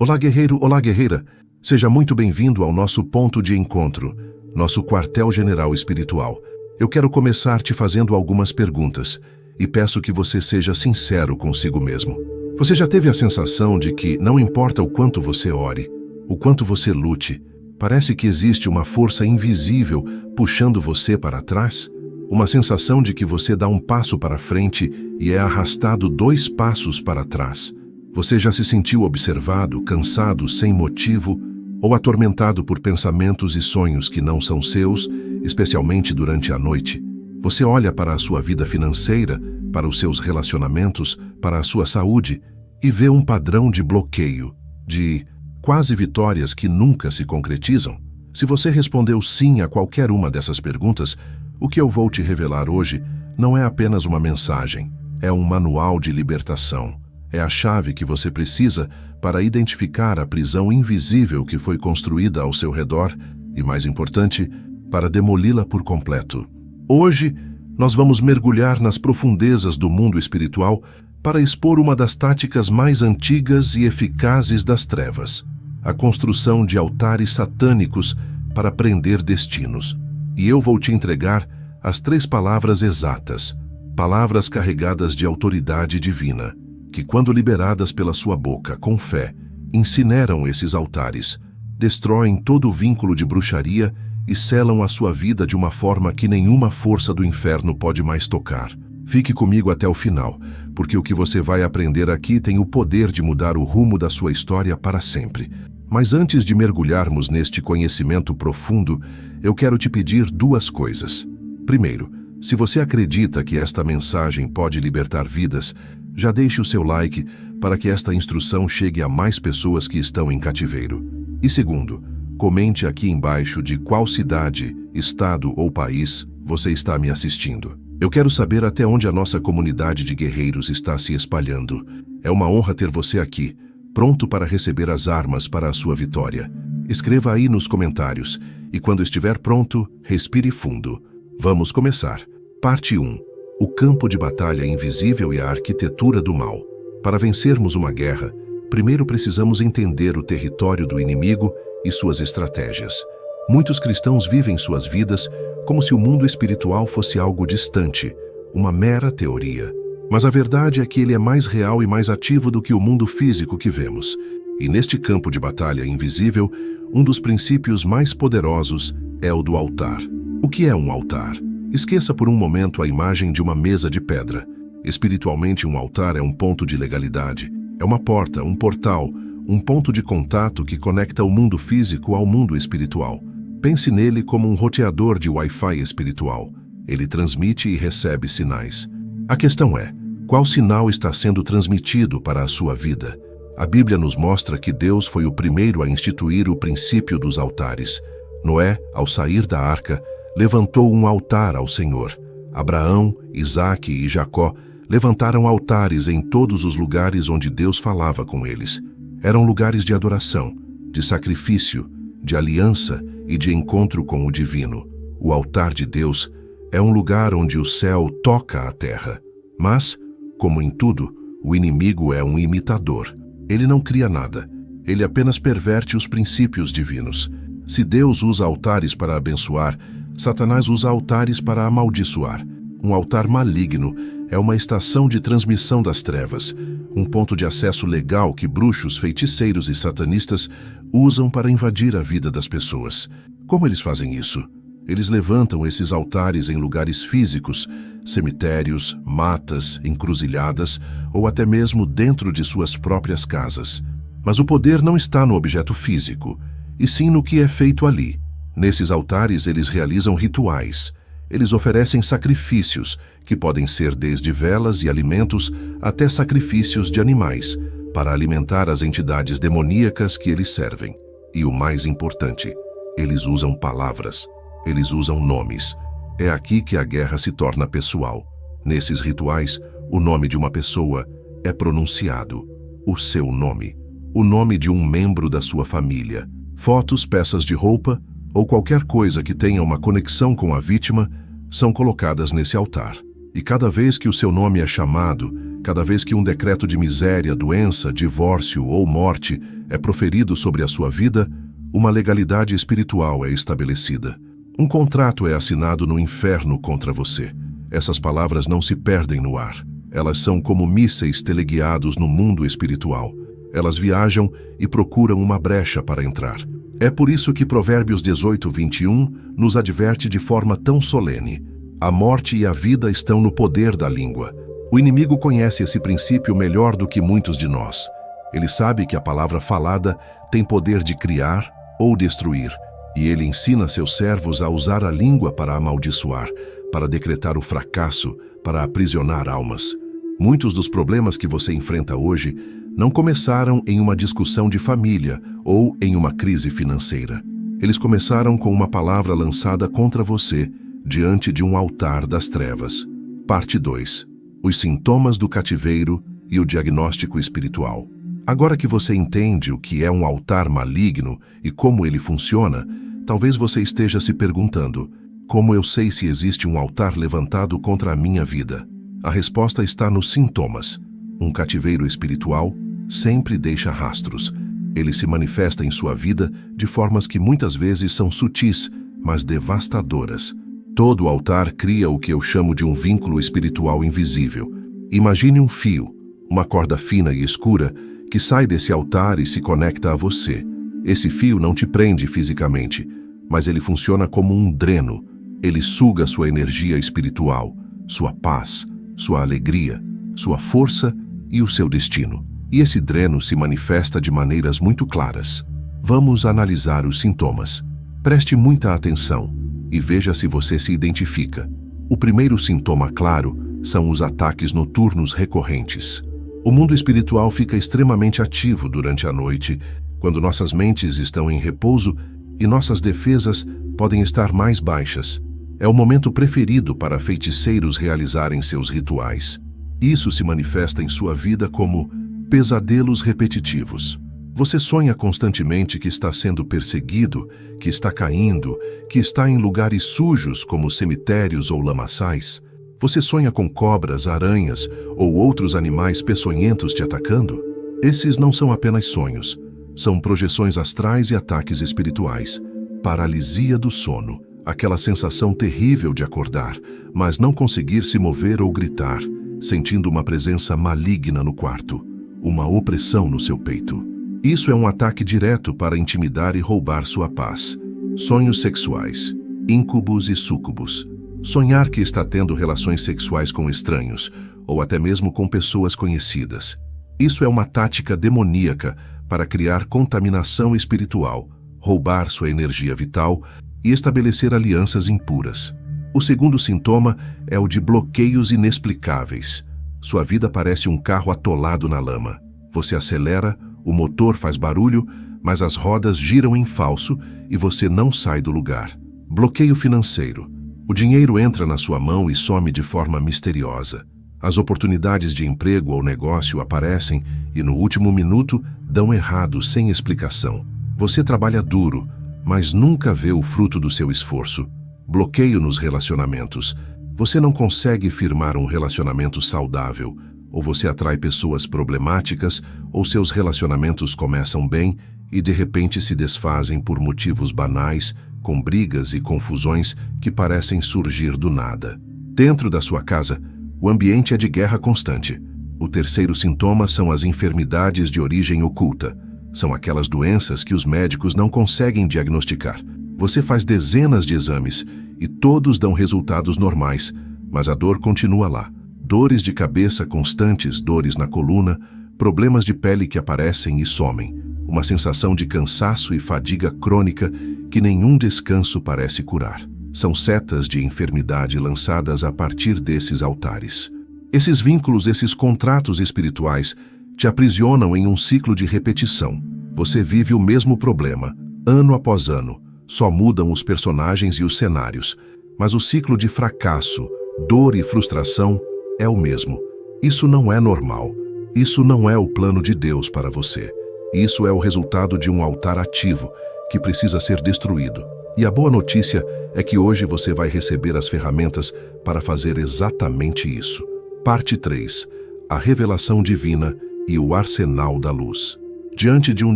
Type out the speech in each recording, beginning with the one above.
Olá, guerreiro, olá, guerreira. Seja muito bem-vindo ao nosso ponto de encontro, nosso quartel-general espiritual. Eu quero começar te fazendo algumas perguntas e peço que você seja sincero consigo mesmo. Você já teve a sensação de que não importa o quanto você ore, o quanto você lute, parece que existe uma força invisível puxando você para trás? Uma sensação de que você dá um passo para frente e é arrastado 2 passos para trás. Você já se sentiu observado, cansado, sem motivo, ou atormentado por pensamentos e sonhos que não são seus, especialmente durante a noite? Você olha para a sua vida financeira, para os seus relacionamentos, para a sua saúde e vê um padrão de bloqueio, de quase vitórias que nunca se concretizam? Se você respondeu sim a qualquer uma dessas perguntas, o que eu vou te revelar hoje não é apenas uma mensagem, é um manual de libertação. É a chave que você precisa para identificar a prisão invisível que foi construída ao seu redor e, mais importante, para demoli-la por completo. Hoje, nós vamos mergulhar nas profundezas do mundo espiritual para expor uma das táticas mais antigas e eficazes das trevas, a construção de altares satânicos para prender destinos. E eu vou te entregar as 3 palavras exatas, palavras carregadas de autoridade divina, que quando liberadas pela sua boca com fé, incineram esses altares, destroem todo o vínculo de bruxaria e selam a sua vida de uma forma que nenhuma força do inferno pode mais tocar. Fique comigo até o final, porque o que você vai aprender aqui tem o poder de mudar o rumo da sua história para sempre. Mas antes de mergulharmos neste conhecimento profundo, eu quero te pedir 2 coisas. Primeiro, se você acredita que esta mensagem pode libertar vidas, já deixe o seu like para que esta instrução chegue a mais pessoas que estão em cativeiro. E segundo, comente aqui embaixo de qual cidade, estado ou país você está me assistindo. Eu quero saber até onde a nossa comunidade de guerreiros está se espalhando. É uma honra ter você aqui, pronto para receber as armas para a sua vitória. Escreva aí nos comentários e quando estiver pronto, respire fundo. Vamos começar. Parte 1. O campo de batalha invisível e a arquitetura do mal. Para vencermos uma guerra, primeiro precisamos entender o território do inimigo e suas estratégias. Muitos cristãos vivem suas vidas como se o mundo espiritual fosse algo distante, uma mera teoria. Mas a verdade é que ele é mais real e mais ativo do que o mundo físico que vemos. E neste campo de batalha invisível, um dos princípios mais poderosos é o do altar. O que é um altar? Esqueça por um momento a imagem de uma mesa de pedra. Espiritualmente, um altar é um ponto de legalidade. É uma porta, um portal, um ponto de contato que conecta o mundo físico ao mundo espiritual. Pense nele como um roteador de Wi-Fi espiritual. Ele transmite e recebe sinais. A questão é, qual sinal está sendo transmitido para a sua vida? A Bíblia nos mostra que Deus foi o primeiro a instituir o princípio dos altares. Noé, ao sair da arca, levantou um altar ao Senhor. Abraão, Isaque e Jacó levantaram altares em todos os lugares onde Deus falava com eles. Eram lugares de adoração, de sacrifício, de aliança e de encontro com o divino. O altar de Deus é um lugar onde o céu toca a terra. Mas, como em tudo, o inimigo é um imitador. Ele não cria nada. Ele apenas perverte os princípios divinos. Se Deus usa altares para abençoar, Satanás usa altares para amaldiçoar. Um altar maligno é uma estação de transmissão das trevas, um ponto de acesso legal que bruxos, feiticeiros e satanistas usam para invadir a vida das pessoas. Como eles fazem isso? Eles levantam esses altares em lugares físicos, cemitérios, matas, encruzilhadas ou até mesmo dentro de suas próprias casas. Mas o poder não está no objeto físico, e sim no que é feito ali. Nesses altares eles realizam rituais. Eles oferecem sacrifícios, que podem ser desde velas e alimentos até sacrifícios de animais, para alimentar as entidades demoníacas que eles servem. E o mais importante, eles usam palavras, eles usam nomes. É aqui que a guerra se torna pessoal. Nesses rituais, o nome de uma pessoa é pronunciado, o seu nome, o nome de um membro da sua família. Fotos, peças de roupa ou qualquer coisa que tenha uma conexão com a vítima são colocadas nesse altar. E cada vez que o seu nome é chamado, cada vez que um decreto de miséria, doença, divórcio ou morte é proferido sobre a sua vida, uma legalidade espiritual é estabelecida. Um contrato é assinado no inferno contra você. Essas palavras não se perdem no ar. Elas são como mísseis teleguiados no mundo espiritual. Elas viajam e procuram uma brecha para entrar. É por isso que Provérbios 18:21 nos adverte de forma tão solene. A morte e a vida estão no poder da língua. O inimigo conhece esse princípio melhor do que muitos de nós. Ele sabe que a palavra falada tem poder de criar ou destruir, e ele ensina seus servos a usar a língua para amaldiçoar, para decretar o fracasso, para aprisionar almas. Muitos dos problemas que você enfrenta hoje não começaram em uma discussão de família ou em uma crise financeira. Eles começaram com uma palavra lançada contra você diante de um altar das trevas. Parte 2. Os sintomas do cativeiro e o diagnóstico espiritual. Agora que você entende o que é um altar maligno e como ele funciona, talvez você esteja se perguntando: como eu sei se existe um altar levantado contra a minha vida? A resposta está nos sintomas. Um cativeiro espiritual sempre deixa rastros. Ele se manifesta em sua vida de formas que muitas vezes são sutis, mas devastadoras. Todo altar cria o que eu chamo de um vínculo espiritual invisível. Imagine um fio, uma corda fina e escura, que sai desse altar e se conecta a você. Esse fio não te prende fisicamente, mas ele funciona como um dreno. Ele suga sua energia espiritual, sua paz, sua alegria, sua força e o seu destino. E esse dreno se manifesta de maneiras muito claras. Vamos analisar os sintomas. Preste muita atenção e veja se você se identifica. O primeiro sintoma claro são os ataques noturnos recorrentes. O mundo espiritual fica extremamente ativo durante a noite, quando nossas mentes estão em repouso e nossas defesas podem estar mais baixas. É o momento preferido para feiticeiros realizarem seus rituais. Isso se manifesta em sua vida como pesadelos repetitivos. Você sonha constantemente que está sendo perseguido, que está caindo, que está em lugares sujos como cemitérios ou lamaçais. Você sonha com cobras, aranhas ou outros animais peçonhentos te atacando? Esses não são apenas sonhos. São projeções astrais e ataques espirituais. Paralisia do sono. Aquela sensação terrível de acordar, mas não conseguir se mover ou gritar, sentindo uma presença maligna no quarto. Uma opressão no seu peito. Isso é um ataque direto para intimidar e roubar sua paz. Sonhos sexuais. Íncubos e súcubos. Sonhar que está tendo relações sexuais com estranhos, ou até mesmo com pessoas conhecidas. Isso é uma tática demoníaca para criar contaminação espiritual, roubar sua energia vital e estabelecer alianças impuras. O segundo sintoma é o de bloqueios inexplicáveis. Sua vida parece um carro atolado na lama. Você acelera, o motor faz barulho, mas as rodas giram em falso e você não sai do lugar. Bloqueio financeiro. O dinheiro entra na sua mão e some de forma misteriosa. As oportunidades de emprego ou negócio aparecem e no último minuto dão errado sem explicação. Você trabalha duro, mas nunca vê o fruto do seu esforço. Bloqueio nos relacionamentos. Você não consegue firmar um relacionamento saudável, ou você atrai pessoas problemáticas, ou seus relacionamentos começam bem e de repente se desfazem por motivos banais, com brigas e confusões que parecem surgir do nada. Dentro da sua casa, o ambiente é de guerra constante. O terceiro sintoma são as enfermidades de origem oculta. São aquelas doenças que os médicos não conseguem diagnosticar. Você faz dezenas de exames e todos dão resultados normais, mas a dor continua lá. Dores de cabeça constantes, dores na coluna, problemas de pele que aparecem e somem. Uma sensação de cansaço e fadiga crônica que nenhum descanso parece curar. São setas de enfermidade lançadas a partir desses altares. Esses vínculos, esses contratos espirituais, te aprisionam em um ciclo de repetição. Você vive o mesmo problema, ano após ano. Só mudam os personagens e os cenários. Mas o ciclo de fracasso, dor e frustração é o mesmo. Isso não é normal. Isso não é o plano de Deus para você. Isso é o resultado de um altar ativo que precisa ser destruído. E a boa notícia é que hoje você vai receber as ferramentas para fazer exatamente isso. Parte 3. A revelação divina e o arsenal da luz. Diante de um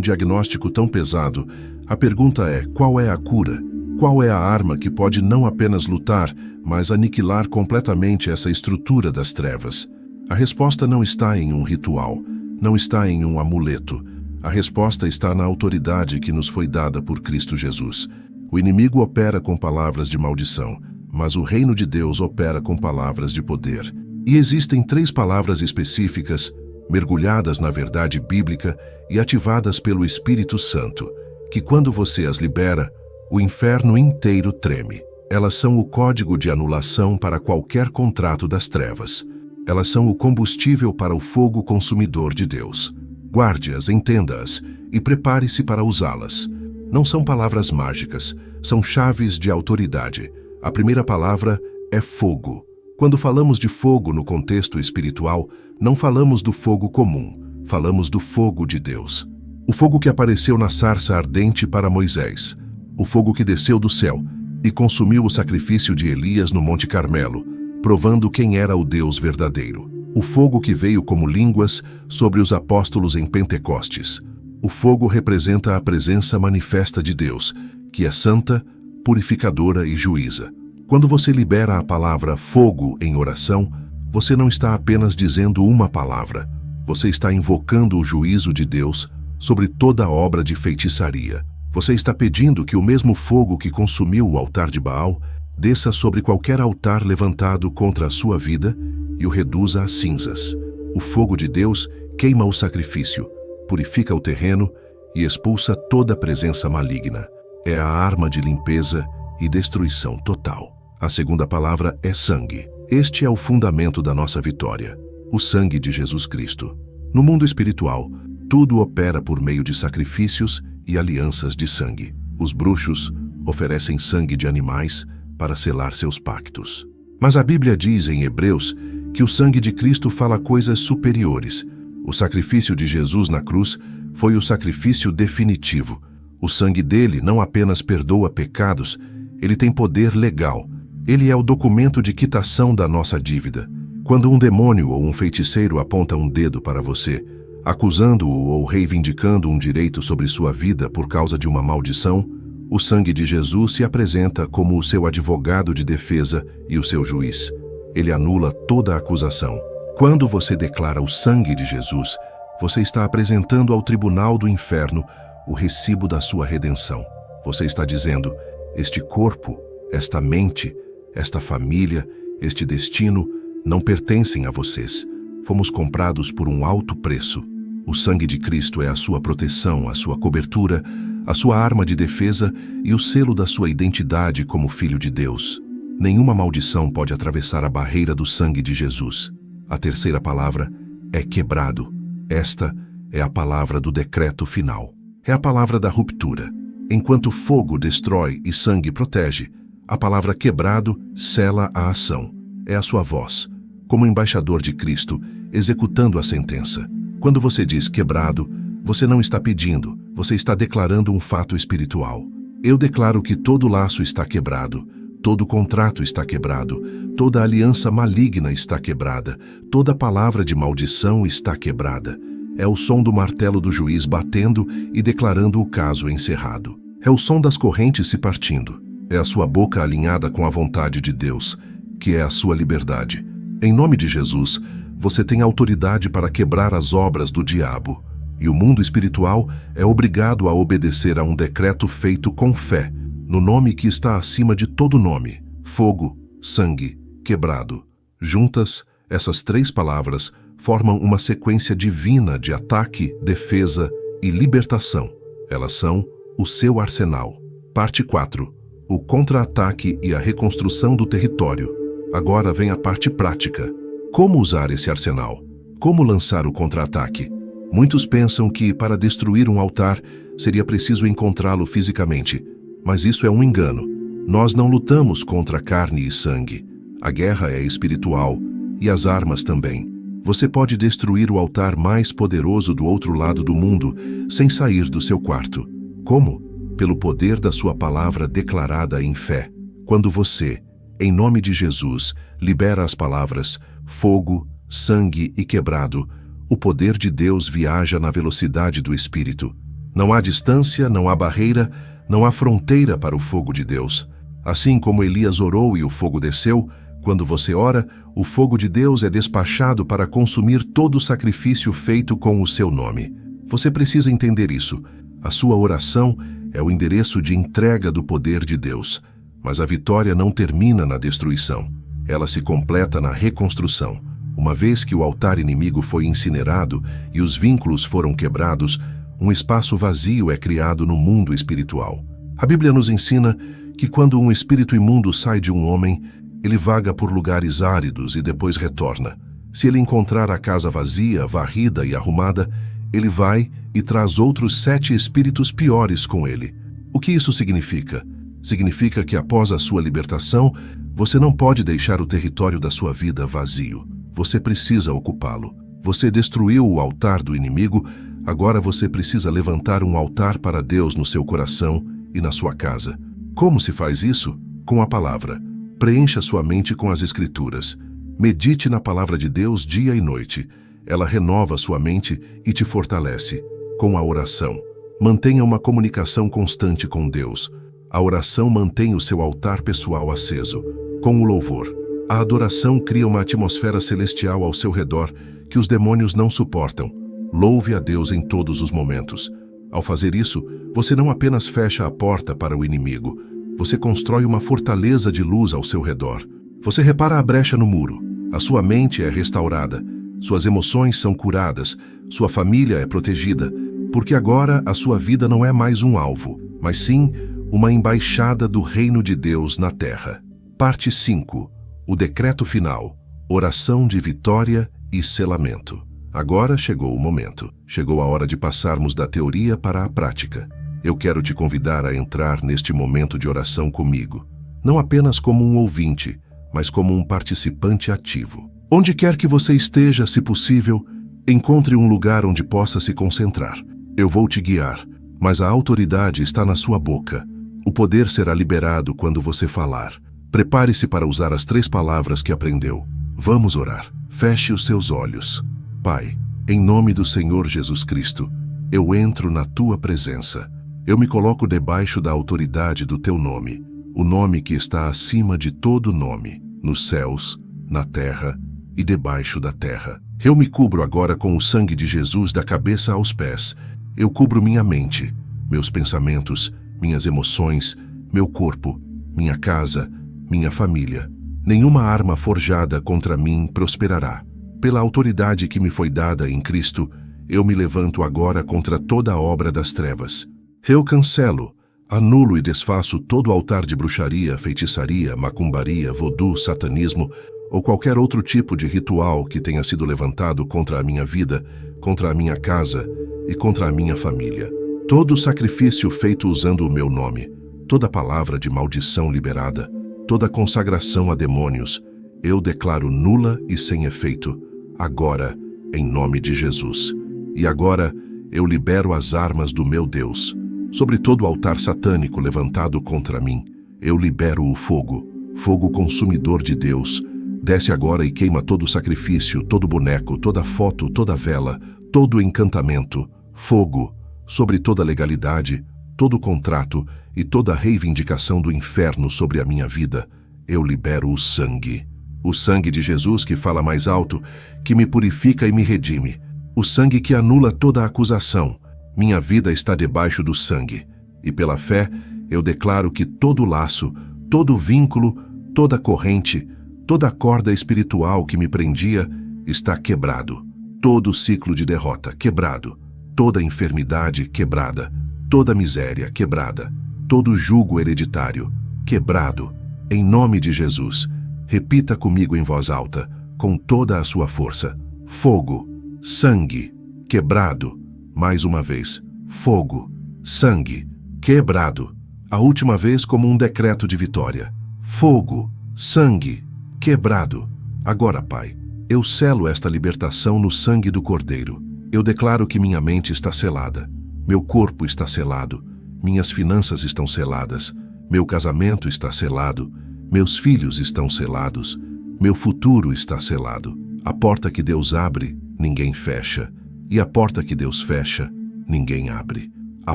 diagnóstico tão pesado, a pergunta é: qual é a cura? Qual é a arma que pode não apenas lutar, mas aniquilar completamente essa estrutura das trevas? A resposta não está em um ritual, não está em um amuleto. A resposta está na autoridade que nos foi dada por Cristo Jesus. O inimigo opera com palavras de maldição, mas o reino de Deus opera com palavras de poder. E existem 3 palavras específicas, mergulhadas na verdade bíblica e ativadas pelo Espírito Santo, que quando você as libera, o inferno inteiro treme. Elas são o código de anulação para qualquer contrato das trevas. Elas são o combustível para o fogo consumidor de Deus. Guarde-as, entenda-as e prepare-se para usá-las. Não são palavras mágicas, são chaves de autoridade. A primeira palavra é fogo. Quando falamos de fogo no contexto espiritual, não falamos do fogo comum, falamos do fogo de Deus. O fogo que apareceu na sarça ardente para Moisés. O fogo que desceu do céu e consumiu o sacrifício de Elias no Monte Carmelo, provando quem era o Deus verdadeiro. O fogo que veio como línguas sobre os apóstolos em Pentecostes. O fogo representa a presença manifesta de Deus, que é santa, purificadora e juíza. Quando você libera a palavra fogo em oração, você não está apenas dizendo uma palavra, você está invocando o juízo de Deus sobre toda obra de feitiçaria. Você está pedindo que o mesmo fogo que consumiu o altar de Baal desça sobre qualquer altar levantado contra a sua vida e o reduza a cinzas. O fogo de Deus queima o sacrifício, purifica o terreno e expulsa toda a presença maligna. É a arma de limpeza e destruição total. A segunda palavra é sangue. Este é o fundamento da nossa vitória, o sangue de Jesus Cristo. No mundo espiritual, tudo opera por meio de sacrifícios e alianças de sangue. Os bruxos oferecem sangue de animais para selar seus pactos. Mas a Bíblia diz em Hebreus que o sangue de Cristo fala coisas superiores. O sacrifício de Jesus na cruz foi o sacrifício definitivo. O sangue dele não apenas perdoa pecados, ele tem poder legal. Ele é o documento de quitação da nossa dívida. Quando um demônio ou um feiticeiro aponta um dedo para você, acusando-o ou reivindicando um direito sobre sua vida por causa de uma maldição, o sangue de Jesus se apresenta como o seu advogado de defesa e o seu juiz. Ele anula toda a acusação. Quando você declara o sangue de Jesus, você está apresentando ao tribunal do inferno o recibo da sua redenção. Você está dizendo: este corpo, esta mente, esta família, este destino não pertencem a vocês. Fomos comprados por um alto preço. O sangue de Cristo é a sua proteção, a sua cobertura, a sua arma de defesa e o selo da sua identidade como filho de Deus. Nenhuma maldição pode atravessar a barreira do sangue de Jesus. A terceira palavra é quebrado. Esta é a palavra do decreto final. É a palavra da ruptura. Enquanto fogo destrói e sangue protege, a palavra quebrado sela a ação. É a sua voz, como embaixador de Cristo, executando a sentença. Quando você diz quebrado, você não está pedindo, você está declarando um fato espiritual. Eu declaro que todo laço está quebrado, todo contrato está quebrado, toda aliança maligna está quebrada, toda palavra de maldição está quebrada. É o som do martelo do juiz batendo e declarando o caso encerrado. É o som das correntes se partindo. É a sua boca alinhada com a vontade de Deus, que é a sua liberdade. Em nome de Jesus, você tem autoridade para quebrar as obras do diabo. E o mundo espiritual é obrigado a obedecer a um decreto feito com fé, no nome que está acima de todo nome: fogo, sangue, quebrado. Juntas, essas 3 palavras formam uma sequência divina de ataque, defesa e libertação. Elas são o seu arsenal. Parte 4. O contra-ataque e a reconstrução do território. Agora vem a parte prática. Como usar esse arsenal? Como lançar o contra-ataque? Muitos pensam que, para destruir um altar, seria preciso encontrá-lo fisicamente. Mas isso é um engano. Nós não lutamos contra carne e sangue. A guerra é espiritual, e as armas também. Você pode destruir o altar mais poderoso do outro lado do mundo sem sair do seu quarto. Como? Pelo poder da sua palavra declarada em fé. Quando você, em nome de Jesus, libera as palavras fogo, sangue e quebrado, O poder de Deus viaja na velocidade do Espírito. Não há distância, não há barreira, não há fronteira para o fogo de Deus. Assim como Elias orou e o fogo desceu, quando você ora, o fogo de Deus é despachado para consumir todo o sacrifício feito com o seu nome. Você precisa entender isso. A sua oração é o endereço de entrega do poder de Deus. Mas a vitória não termina na destruição. Ela se completa na reconstrução. Uma vez que o altar inimigo foi incinerado e os vínculos foram quebrados, um espaço vazio é criado no mundo espiritual. A Bíblia nos ensina que quando um espírito imundo sai de um homem, ele vaga por lugares áridos e depois retorna. Se ele encontrar a casa vazia, varrida e arrumada, ele vai e traz outros 7 espíritos piores com ele. O que isso significa? Significa que após a sua libertação, você não pode deixar o território da sua vida vazio. Você precisa ocupá-lo. Você destruiu o altar do inimigo, agora você precisa levantar um altar para Deus no seu coração e na sua casa. Como se faz isso? Com a palavra. Preencha sua mente com as Escrituras. Medite na palavra de Deus dia e noite. Ela renova sua mente e te fortalece. Com a oração. Mantenha uma comunicação constante com Deus. A oração mantém o seu altar pessoal aceso. Com o louvor. A adoração cria uma atmosfera celestial ao seu redor que os demônios não suportam. Louve a Deus em todos os momentos. Ao fazer isso, você não apenas fecha a porta para o inimigo, você constrói uma fortaleza de luz ao seu redor. Você repara a brecha no muro. A sua mente é restaurada. Suas emoções são curadas. Sua família é protegida. Porque agora a sua vida não é mais um alvo, mas sim uma embaixada do reino de Deus na terra. Parte 5. O decreto final, oração de vitória e selamento. Agora chegou o momento. Chegou a hora de passarmos da teoria para a prática. Eu quero te convidar a entrar neste momento de oração comigo. Não apenas como um ouvinte, mas como um participante ativo. Onde quer que você esteja, se possível, encontre um lugar onde possa se concentrar. Eu vou te guiar, mas a autoridade está na sua boca. O poder será liberado quando você falar. Prepare-se para usar as 3 palavras que aprendeu. Vamos orar. Feche os seus olhos. Pai, em nome do Senhor Jesus Cristo, eu entro na Tua presença. Eu me coloco debaixo da autoridade do Teu nome, o nome que está acima de todo nome, nos céus, na terra e debaixo da terra. Eu me cubro agora com o sangue de Jesus da cabeça aos pés. Eu cubro minha mente, meus pensamentos, minhas emoções, meu corpo, minha casa, minha família. Nenhuma arma forjada contra mim prosperará. Pela autoridade que me foi dada em Cristo, eu me levanto agora contra toda a obra das trevas. Eu cancelo, anulo e desfaço todo altar de bruxaria, feitiçaria, macumbaria, vodú, satanismo ou qualquer outro tipo de ritual que tenha sido levantado contra a minha vida, contra a minha casa e contra a minha família. Todo sacrifício feito usando o meu nome, toda palavra de maldição liberada, toda consagração a demônios, eu declaro nula e sem efeito, agora, em nome de Jesus. E agora, eu libero as armas do meu Deus. Sobre todo altar satânico levantado contra mim, eu libero o fogo, fogo consumidor de Deus. Desce agora e queima todo o sacrifício, todo boneco, toda foto, toda vela, todo encantamento, fogo, sobre toda legalidade, todo contrato e toda reivindicação do inferno sobre a minha vida, eu libero o sangue. O sangue de Jesus que fala mais alto, que me purifica e me redime. O sangue que anula toda acusação. Minha vida está debaixo do sangue. E pela fé, eu declaro que todo laço, todo vínculo, toda corrente, toda corda espiritual que me prendia está quebrado. Todo ciclo de derrota quebrado. Toda enfermidade quebrada. Toda miséria quebrada. Todo jugo hereditário quebrado. Em nome de Jesus, repita comigo em voz alta, com toda a sua força. Fogo, sangue, quebrado. Mais uma vez. Fogo, sangue, quebrado. A última vez como um decreto de vitória. Fogo, sangue, quebrado. Agora, Pai, eu selo esta libertação no sangue do Cordeiro. Eu declaro que minha mente está selada. Meu corpo está selado. Minhas finanças estão seladas. Meu casamento está selado. Meus filhos estão selados. Meu futuro está selado. A porta que Deus abre, ninguém fecha. E a porta que Deus fecha, ninguém abre. A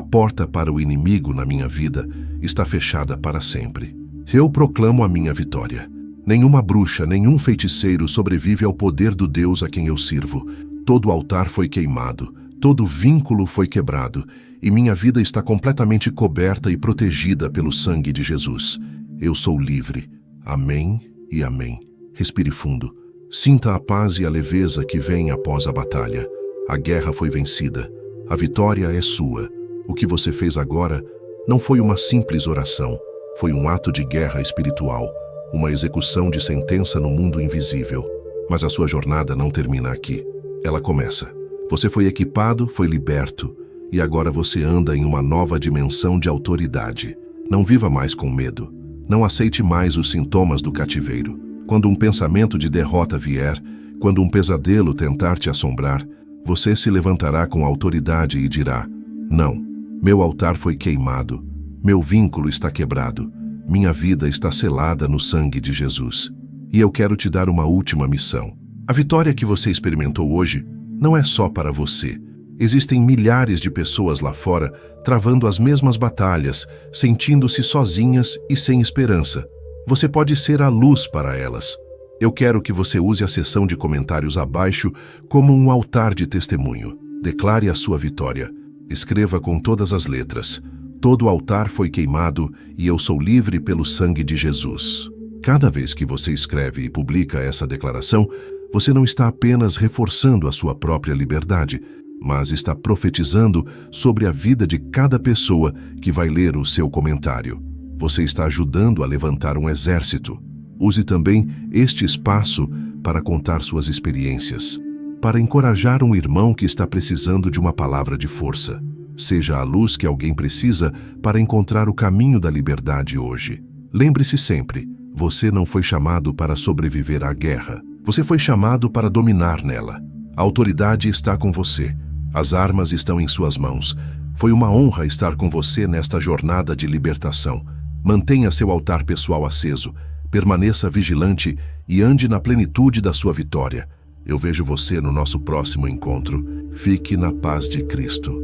porta para o inimigo na minha vida está fechada para sempre. Eu proclamo a minha vitória. Nenhuma bruxa, nenhum feiticeiro sobrevive ao poder do Deus a quem eu sirvo. Todo altar foi queimado, todo vínculo foi quebrado, e minha vida está completamente coberta e protegida pelo sangue de Jesus. Eu sou livre. Amém e amém. Respire fundo. Sinta a paz e a leveza que vem após a batalha. A guerra foi vencida. A vitória é sua. O que você fez agora não foi uma simples oração. Foi um ato de guerra espiritual, uma execução de sentença no mundo invisível. Mas a sua jornada não termina aqui. Ela começa. Você foi equipado, foi liberto, e agora você anda em uma nova dimensão de autoridade. Não viva mais com medo. Não aceite mais os sintomas do cativeiro. Quando um pensamento de derrota vier, quando um pesadelo tentar te assombrar, você se levantará com autoridade e dirá: não, meu altar foi queimado, meu vínculo está quebrado, minha vida está selada no sangue de Jesus. E eu quero te dar uma última missão. A vitória que você experimentou hoje não é só para você. Existem milhares de pessoas lá fora travando as mesmas batalhas, sentindo-se sozinhas e sem esperança. Você pode ser a luz para elas. Eu quero que você use a seção de comentários abaixo como um altar de testemunho. Declare a sua vitória. Escreva com todas as letras: todo altar foi queimado e eu sou livre pelo sangue de Jesus. Cada vez que você escreve e publica essa declaração, você não está apenas reforçando a sua própria liberdade, mas está profetizando sobre a vida de cada pessoa que vai ler o seu comentário. Você está ajudando a levantar um exército. Use também este espaço para contar suas experiências, para encorajar um irmão que está precisando de uma palavra de força. Seja a luz que alguém precisa para encontrar o caminho da liberdade hoje. Lembre-se sempre, você não foi chamado para sobreviver à guerra. Você foi chamado para dominar nela. A autoridade está com você. As armas estão em suas mãos. Foi uma honra estar com você nesta jornada de libertação. Mantenha seu altar pessoal aceso, permaneça vigilante e ande na plenitude da sua vitória. Eu vejo você no nosso próximo encontro. Fique na paz de Cristo.